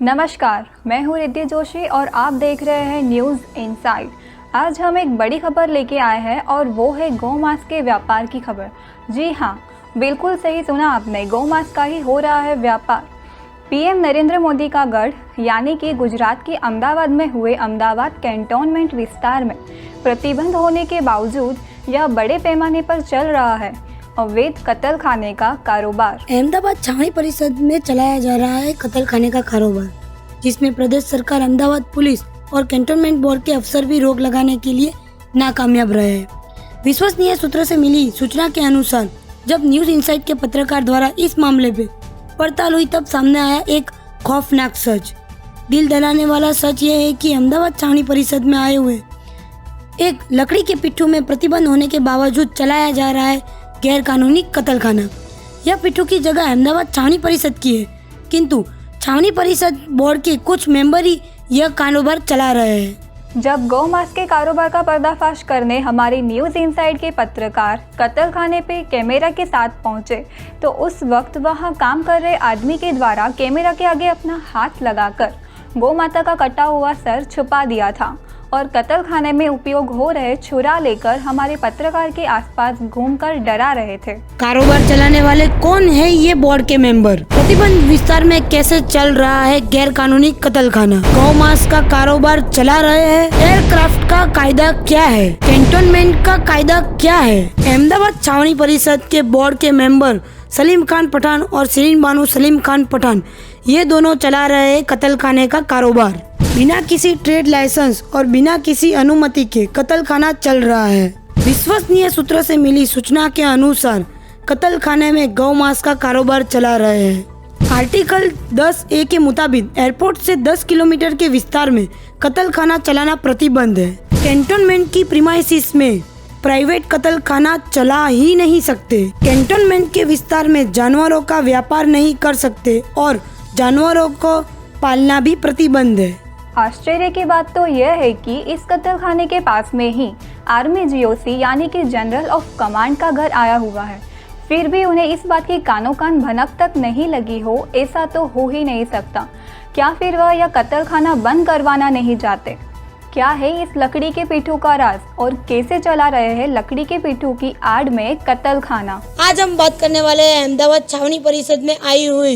नमस्कार, मैं हूँ रिद्धि जोशी और आप देख रहे हैं न्यूज़ इनसाइड। आज हम एक बड़ी खबर लेके आए हैं और वो है गौमांस के व्यापार की खबर। जी हाँ, बिल्कुल सही सुना आपने, गौमांस का ही हो रहा है व्यापार। पीएम नरेंद्र मोदी का गढ़ यानी कि गुजरात के अहमदाबाद में हुए अहमदाबाद कैंटोनमेंट विस्तार में प्रतिबंध होने के बावजूद यह बड़े पैमाने पर चल रहा है अवैध कत्ल खाने का कारोबार। अहमदाबाद छावनी परिषद में चलाया जा रहा है कत्ल खाने का कारोबार, जिसमें प्रदेश सरकार, अहमदाबाद पुलिस और कैंटोनमेंट बोर्ड के अफसर भी रोक लगाने के लिए नाकामयाब रहे हैं। विश्वसनीय सूत्रों से मिली सूचना के अनुसार जब न्यूज इनसाइट के पत्रकार द्वारा इस मामले पे पड़ताल हुई तब सामने आया एक खौफनाक सच। दिल दहलाने वाला सच ये है कि अहमदाबाद छावनी परिषद में आए हुए एक लकड़ी के पिट्ठू में प्रतिबंध होने के बावजूद चलाया जा रहा है गैर कानूनी कत्ल खाना। यह पिट्ठू की जगह अहमदाबाद छावनी परिषद की है, किंतु छावनी परिषद बोर्ड के कुछ मेंबर ही यह कारोबार चला रहे हैं। जब गौमांस के कारोबार का पर्दाफाश करने हमारे न्यूज़ इनसाइड के पत्रकार कत्ल खाने पे कैमरा के साथ पहुंचे तो उस वक्त वहां काम कर रहे आदमी के द्वारा कैमरा के आगे अपना हाथ लगाकर गौ माता का कटा हुआ सर छुपा दिया था और कत्ल खाने में उपयोग हो रहे छुरा लेकर हमारे पत्रकार के आसपास घूमकर डरा रहे थे। कारोबार चलाने वाले कौन है ये बोर्ड के मेंबर? प्रतिबंध विस्तार में कैसे चल रहा है गैर कानूनी कत्ल खाना? गौमांस का कारोबार चला रहे हैं? एयरक्राफ्ट का कायदा क्या है? कैंटोनमेंट का कायदा क्या है? अहमदाबाद छावनी परिषद के बोर्ड के मेंबर सलीम खान पठान और शिरीन बानो सलीम खान पठान ये दोनों चला रहे हैं कत्ल खाने का कारोबार। बिना किसी ट्रेड लाइसेंस और बिना किसी अनुमति के कत्ल खाना चल रहा है। विश्वसनीय सूत्रों से मिली सूचना के अनुसार कत्ल खाने में गौमांस का कारोबार चला रहे हैं। आर्टिकल 10A के मुताबिक एयरपोर्ट से 10 किलोमीटर के विस्तार में कत्ल खाना चलाना प्रतिबंध है। कैंटोनमेंट की प्रीमाइसिस में प्राइवेट कत्ल खाना चला ही नहीं सकते। कैंटोनमेंट के विस्तार में जानवरों का व्यापार नहीं कर सकते और जानवरों को पालना भी प्रतिबंध है। आश्चर्य की बात तो यह है कि इस कत्ल खाने के पास में ही आर्मी GOC यानी कि जनरल ऑफ कमांड का घर आया हुआ है, फिर भी उन्हें इस बात की कानों कान भनक तक नहीं लगी हो, ऐसा तो हो ही नहीं सकता। क्या फिर वह यह कत्ल खाना बंद करवाना नहीं चाहते? क्या है इस लकड़ी के पिट्ठू का राज और कैसे चला रहे हैं लकड़ी के पिट्ठू की आड़ में कत्ल खाना? आज हम बात करने वाले हैं अहमदाबाद छावनी परिषद में आई हुई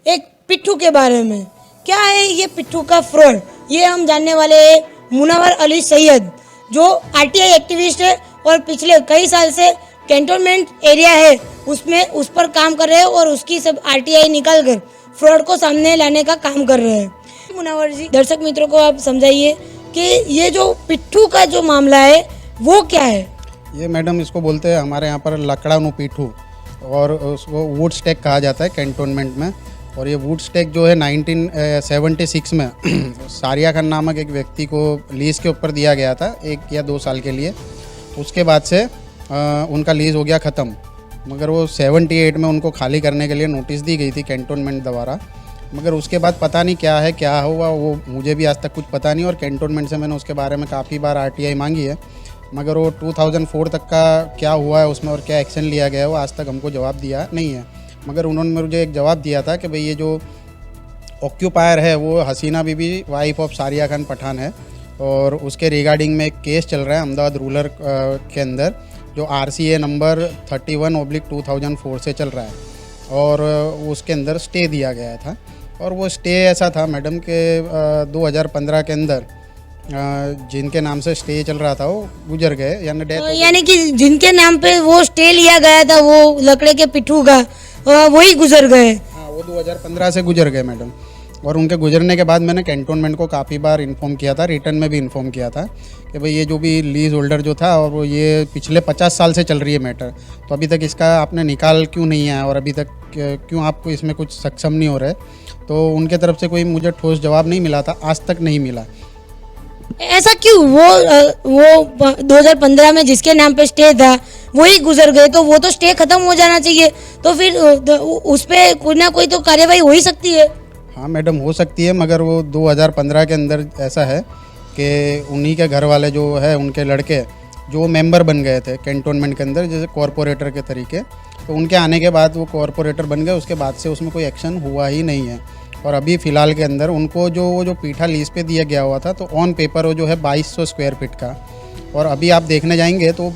एक पिट्ठू के बारे में। क्या है ये पिट्ठू का फ्रॉड, ये हम जानने वाले हैं मुनव्वर अली सैयद, जो RTI एक्टिविस्ट है और पिछले कई साल से कैंटोनमेंट एरिया है उसमें उस पर काम कर रहे हैं और उसकी सब RTI निकाल कर फ्रॉड को सामने लाने का काम कर रहे हैं। मुनव्वर जी, दर्शक मित्रों को आप समझाइए कि ये जो पिट्ठू का जो मामला है वो क्या है? ये मैडम इसको बोलते हैं हमारे यहाँ पर लकड़ानू पिट्ठू और उसको वुड स्टेक कहा जाता है कैंटोनमेंट में। और ये वुड स्टेक जो है 1976 में सारिया खान नामक एक व्यक्ति को लीज़ के ऊपर दिया गया था 1 या 2 साल के लिए। उसके बाद से उनका लीज़ हो गया ख़त्म, मगर वो 78 में उनको खाली करने के लिए नोटिस दी गई थी कैंटोनमेंट द्वारा। मगर उसके बाद पता नहीं क्या है क्या हुआ, वो मुझे भी आज तक कुछ पता नहीं। और कैंटोनमेंट से मैंने उसके बारे में काफ़ी बार RTI मांगी है, मगर वो 2004 तक का क्या हुआ है उसमें और क्या एक्शन लिया गया है वो आज तक हमको जवाब दिया नहीं है। मगर उन्होंने मुझे एक जवाब दिया था कि भाई ये जो ऑक्यूपायर है वो हसीना बीबी वाइफ ऑफ सारिया खान पठान है और उसके रिगार्डिंग में एक केस चल रहा है अहमदाबाद रूरल के अंदर, जो RCA नंबर 31/2004 से चल रहा है। और उसके अंदर स्टे दिया गया था और वो स्टे ऐसा था मैडम के 2015 के अंदर जिनके नाम से स्टे चल रहा था वो गुजर गए, यानी डेथ। यानी कि जिनके नाम पे वो स्टे लिया गया था वो लकड़े के पिट्ठू का, वही गुजर गए। हाँ, वो 2015 से गुजर गए मैडम। और उनके गुजरने के बाद मैंने कैंटोनमेंट को काफ़ी बार इन्फॉर्म किया था, रिटर्न में भी इन्फॉर्म किया था कि भाई ये जो भी लीज होल्डर जो था और वो ये पिछले 50 साल से चल रही है मैटर, तो अभी तक इसका आपने निकाल क्यों नहीं आया और अभी तक क्यों आपको इसमें कुछ सक्षम नहीं हो रहे। तो उनके तरफ से कोई मुझे ठोस जवाब नहीं मिला था, आज तक नहीं मिला। ऐसा क्यों? वो 2015 में जिसके नाम पे स्टे था वही गुजर गए, तो वो तो स्टे खत्म हो जाना चाहिए, तो फिर उस पर कोई ना कोई तो कार्यवाही हो ही सकती है। हाँ मैडम, हो सकती है, मगर वो 2015 के अंदर ऐसा है कि उन्हीं के घर वाले जो है उनके लड़के जो मेंबर बन गए थे कैंटोनमेंट के अंदर जैसे कॉरपोरेटर के तरीके, तो उनके आने के बाद वो कॉरपोरेटर बन गए। उसके बाद से उसमें कोई एक्शन हुआ ही नहीं है और अभी फ़िलहाल के अंदर उनको जो पीठा लीज पे दिया गया हुआ था, तो ऑन पेपर वो जो है 2200 स्क्वायर फीट का, और अभी आप देखने जाएंगे तो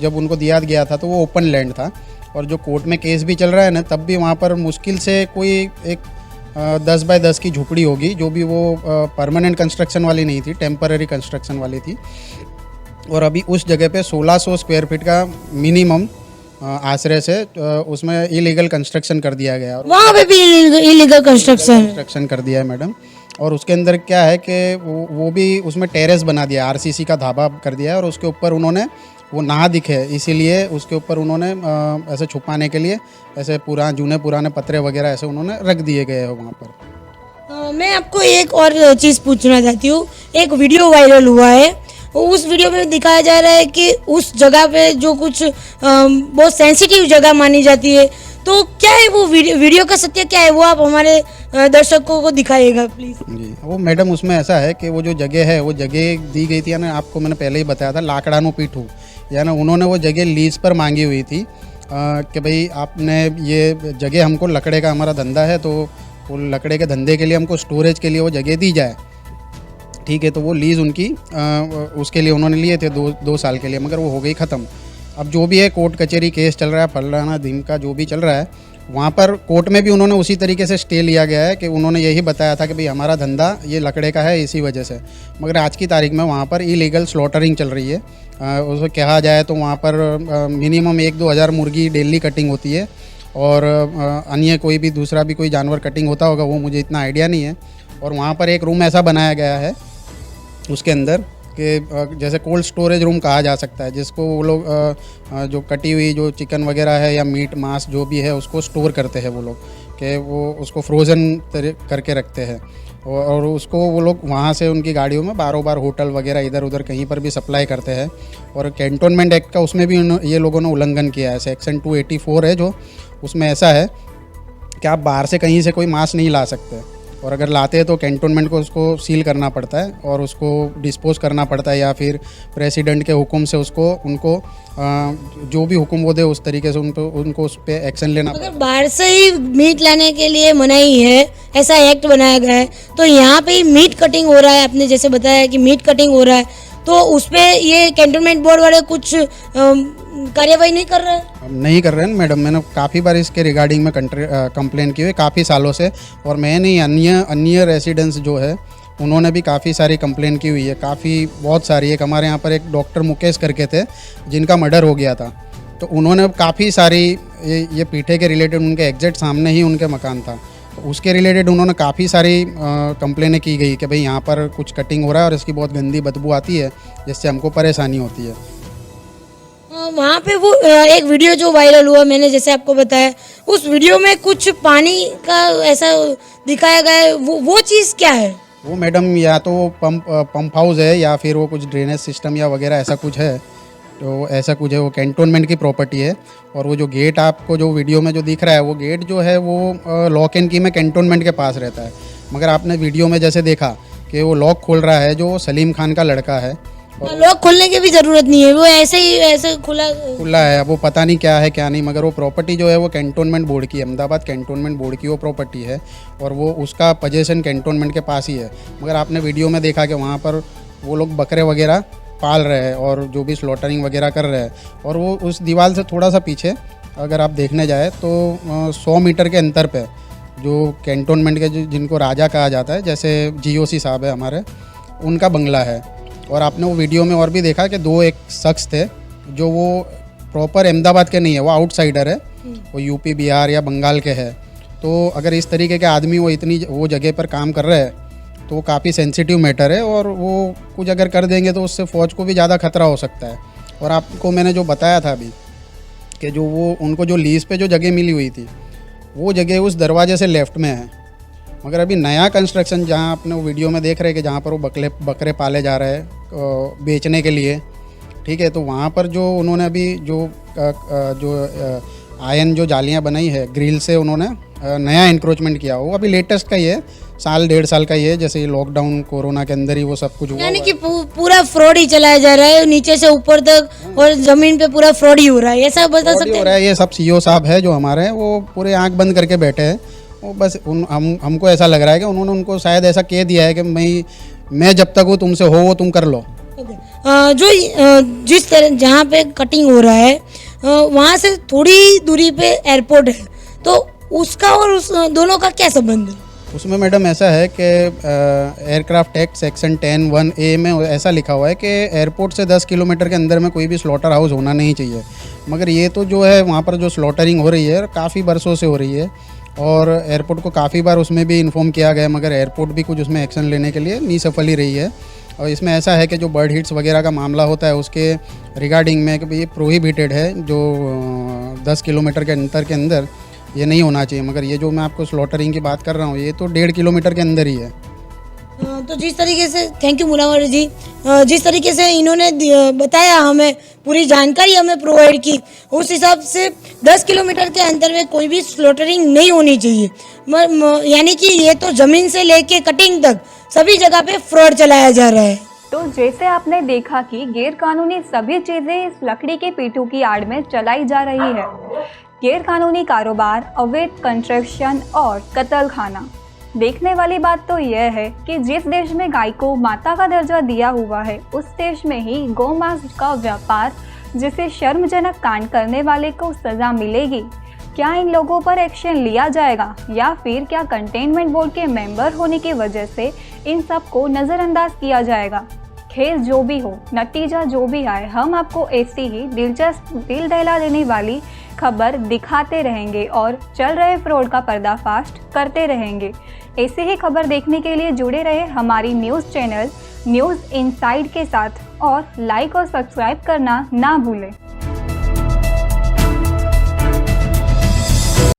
जब उनको दिया गया था तो वो ओपन लैंड था, और जो कोर्ट में केस भी चल रहा है ना, तब भी वहाँ पर मुश्किल से कोई एक 10 बाय 10 की झुपड़ी होगी, जो भी वो परमानेंट कंस्ट्रक्शन वाली नहीं थी, टेम्पररी कंस्ट्रक्शन वाली थी। और अभी उस जगह पे 1600 स्क्वायर फीट का मिनिमम आश्रय से उसमें इलीगल कंस्ट्रक्शन कर दिया गया, और वहाँ पे भी इलीगल कंस्ट्रक्शन कर दिया है मैडम। और उसके अंदर क्या है कि वो भी उसमें टेरेस बना दिया, आरसीसी का धाबा कर दिया है, और उसके ऊपर उन्होंने वो ना दिखे इसीलिए उसके ऊपर उन्होंने ऐसे छुपाने के लिए ऐसे पुराने पत्रे वगैरह ऐसे उन्होंने रख दिए गए हैं वहाँ पर। मैं आपको एक और चीज़ पूछना चाहती हूँ। एक वीडियो वायरल हुआ है, उस वीडियो में दिखाया जा रहा है कि उस जगह पे जो कुछ बहुत सेंसिटिव जगह मानी जाती है, तो क्या है वो वीडियो का सत्य क्या है, वो आप हमारे दर्शकों को दिखाइएगा प्लीज़। जी, वो मैडम उसमें ऐसा है कि वो जो जगह है, वो जगह दी गई थी ना, आपको मैंने पहले ही बताया था, लाकड़ानू पीठू, यानी उन्होंने वो जगह लीज पर मांगी हुई थी कि भाई आपने ये जगह हमको, लकड़े का हमारा धंधा है, तो वो लकड़े के धंधे के लिए हमको स्टोरेज के लिए वो जगह दी जाए, ठीक है। तो वो लीज़ उनकी उसके लिए उन्होंने लिए थे 2 साल के लिए, मगर वो हो गई ख़त्म। अब जो भी है कोर्ट कचहरी केस चल रहा है, फलाना ढिमका जो भी चल रहा है, वहाँ पर कोर्ट में भी उन्होंने उसी तरीके से स्टे लिया गया है कि उन्होंने यही बताया था कि भाई हमारा धंधा ये लकड़े का है इसी वजह से, मगर आज की तारीख में वहाँ पर इलीगल स्लॉटरिंग चल रही है। उसको कहा जाए तो वहाँ पर मिनिमम 1-2 हज़ार मुर्गी डेली कटिंग होती है, और अन्य कोई भी दूसरा भी कोई जानवर कटिंग होता होगा, वो मुझे इतना आइडिया नहीं है। और वहाँ पर एक रूम ऐसा बनाया गया है उसके अंदर कि जैसे कोल्ड स्टोरेज रूम कहा जा सकता है, जिसको वो लोग जो कटी हुई जो चिकन वगैरह है या मीट मांस जो भी है उसको स्टोर करते हैं वो लोग, कि वो उसको फ्रोज़न करके रखते हैं, और उसको वो लोग वहाँ से उनकी गाड़ियों में बार होटल वगैरह इधर उधर कहीं पर भी सप्लाई करते हैं। और कैंटोनमेंट एक्ट का उसमें भी ये लोगों ने उल्लंघन किया है। सेक्शन 284 है जो, उसमें ऐसा है कि आप बाहर से कहीं से कोई मांस नहीं ला सकते, और अगर लाते हैं तो कैंटोनमेंट को उसको सील करना पड़ता है और उसको डिस्पोज करना पड़ता है, या फिर प्रेसिडेंट के हुक्म से उनको जो भी हुक्म वो दे उस तरीके से उनको उस पर एक्शन लेना पड़ता है। अगर बाहर से ही मीट लाने के लिए मनाही है, ऐसा एक्ट बनाया गया है, तो यहाँ पे ही मीट कटिंग हो रहा है, आपने जैसे बताया कि मीट कटिंग हो रहा है, तो उस पर ये कैंटोनमेंट बोर्ड वाले कुछ कार्यवाही नहीं कर रहे हैं? नहीं कर रहे हैं मैडम, मैंने काफ़ी बार इसके रिगार्डिंग में कंप्लेन की हुई काफ़ी सालों से, और मैं नहीं अन्य रेसिडेंट्स जो है उन्होंने भी काफ़ी सारी कंप्लेन की हुई है, बहुत सारी। एक हमारे यहाँ पर एक डॉक्टर मुकेश करके थे जिनका मर्डर हो गया था, तो उन्होंने काफ़ी सारी ये पीठे के रिलेटेड, उनके एग्जैक्ट सामने ही उनके मकान था, तो उसके रिलेटेड उन्होंने काफ़ी सारी कंप्लेनें की गई कि भाई यहाँ पर कुछ कटिंग हो रहा है और इसकी बहुत गंदी बदबू आती है, जिससे हमको परेशानी होती है। वहाँ पे वो एक वीडियो जो वायरल हुआ, मैंने जैसे आपको बताया, उस वीडियो में कुछ पानी का ऐसा दिखाया गया है, वो चीज़ क्या है? वो मैडम या तो पंप हाउस है, या फिर वो कुछ ड्रेनेज सिस्टम या वगैरह ऐसा कुछ है, तो ऐसा कुछ है। वो कैंटोनमेंट की प्रॉपर्टी है, और वो जो गेट आपको जो वीडियो में जो दिख रहा है, वो गेट जो है वो लॉक एंड की में कैंटोनमेंट के पास रहता है, मगर आपने वीडियो में जैसे देखा कि वो लॉक खोल रहा है जो सलीम खान का लड़का है। लॉक खोलने की भी जरूरत नहीं है, वो ऐसे खुला है, वो पता नहीं क्या है क्या नहीं, मगर वो प्रॉपर्टी जो है वो कैंटोनमेंट बोर्ड की, अहमदाबाद कैंटोनमेंट बोर्ड की वो प्रॉपर्टी है, और वो उसका पोजीशन कैंटोनमेंट के पास ही है। मगर आपने वीडियो में देखा कि वहाँ पर वो लोग बकरे वगैरह पाल रहे हैं और जो भी स्लॉटरिंग वगैरह कर रहे हैं, और वो उस दीवार से थोड़ा सा पीछे अगर आप देखने जाए तो 100 मीटर के अंतर पे जो कैंटोनमेंट के जिनको राजा कहा जाता है, जैसे GOC साहब है हमारे, उनका बंगला है। और आपने वो वीडियो में और भी देखा कि एक शख्स थे जो वो प्रॉपर अहमदाबाद के नहीं है, वो आउटसाइडर है, वो यूपी बिहार या बंगाल के है। तो अगर इस तरीके के आदमी वो जगह पर काम कर रहे हैं, तो वो काफ़ी सेंसिटिव मैटर है, और वो कुछ अगर कर देंगे तो उससे फ़ौज को भी ज़्यादा खतरा हो सकता है। और आपको मैंने जो बताया था अभी कि जो वो उनको जो लीज़ पे जो जगह मिली हुई थी, वो जगह उस दरवाजे से लेफ़्ट में है, मगर अभी नया कंस्ट्रक्शन जहाँ आपने वो वीडियो में देख रहे हैं कि जहाँ पर वो बकरे पाले जा रहे हैं बेचने के लिए, ठीक है, तो वहाँ पर जो उन्होंने अभी जो आयन जो जालियाँ बनाई है ग्रिल से, उन्होंने नया इंक्रोचमेंट किया, वो अभी लेटेस्ट का ही है, 1-1.5 साल का ही है, जैसे लॉकडाउन कोरोना के अंदर ही वो सब कुछ हुआ। यानी कि पूरा फ्रॉड ही चलाया जा रहा है, नीचे से ऊपर तक और जमीन पे पूरा फ्रॉड ही हो रहा है, ऐसा बता सकते हैं? हो रहा है, ये सब CEO साहब है जो हमारे हैं, वो पूरे आंख बंद करके बैठे हैं, वो बस हमको ऐसा लग रहा है कि उन्होंने उनको शायद ऐसा कह दिया है कि मैं जब तक हूँ तुमसे हो वो तुम कर लो। जो जिस तरह जहाँ पे कटिंग हो रहा है वहाँ से थोड़ी दूरी पे एयरपोर्ट है, तो उसका और उस दोनों का क्या संबंध है? उसमें मैडम ऐसा है कि एयरक्राफ्ट एक्ट सेक्शन 10(1)(a) में ऐसा लिखा हुआ है कि एयरपोर्ट से 10 किलोमीटर के अंदर में कोई भी स्लॉटर हाउस होना नहीं चाहिए। मगर ये तो जो है वहाँ पर जो स्लॉटरिंग हो रही है काफ़ी बरसों से हो रही है और एयरपोर्ट को काफ़ी बार उसमें भी इन्फॉर्म किया गया, मगर एयरपोर्ट भी कुछ उसमें एक्शन लेने के लिए नहीं सफल ही रही है। और इसमें ऐसा है कि जो बर्ड हिट्स वगैरह का मामला होता है उसके रिगार्डिंग में कि ये प्रोहिबिटेड है, जो 10 किलोमीटर के अंतर के अंदर ये नहीं होना चाहिए। मगर ये जो मैं आपको स्लॉटरिंग की बात कर रहा हूँ ये तो 1.5 किलोमीटर के अंदर ही है। तो जिस तरीके से थैंक यू मुनावर जी, जिस तरीके से इन्होंने बताया, हमें पूरी जानकारी हमें प्रोवाइड की, उस हिसाब से 10 किलोमीटर के अंतर में कोई भी स्लॉटरिंग नहीं होनी चाहिए। यानी कि ये तो ज़मीन से लेके कटिंग तक सभी जगह पे फ्रॉड चलाया जा रहा है। तो जैसे आपने देखा कि गैरकानूनी सभी चीज़ें इस लकड़ी के पीठू की आड़ में चलाई जा रही है। गैरकानूनी कारोबार, अवैध कंस्ट्रक्शन और कत्लखाना। देखने वाली बात तो यह है कि जिस देश में गाय को माता का दर्जा दिया हुआ है उस देश में ही गौमांस का व्यापार, जिसे शर्मजनक कांड करने वाले को सज़ा मिलेगी। क्या इन लोगों पर एक्शन लिया जाएगा या फिर क्या कंटेनमेंट बोर्ड के मेंबर होने की वजह से इन सब को नज़रअंदाज किया जाएगा? खैर जो भी हो, नतीजा जो भी आए, हम आपको ऐसी ही दिलचस्प, दिल दहला देने वाली खबर दिखाते रहेंगे और चल रहे फ्रॉड का पर्दाफाश करते रहेंगे। ऐसे ही खबर देखने के लिए जुड़े रहे हमारी न्यूज़ चैनल न्यूज़ इनसाइड के साथ और लाइक और सब्सक्राइब करना ना भूलें।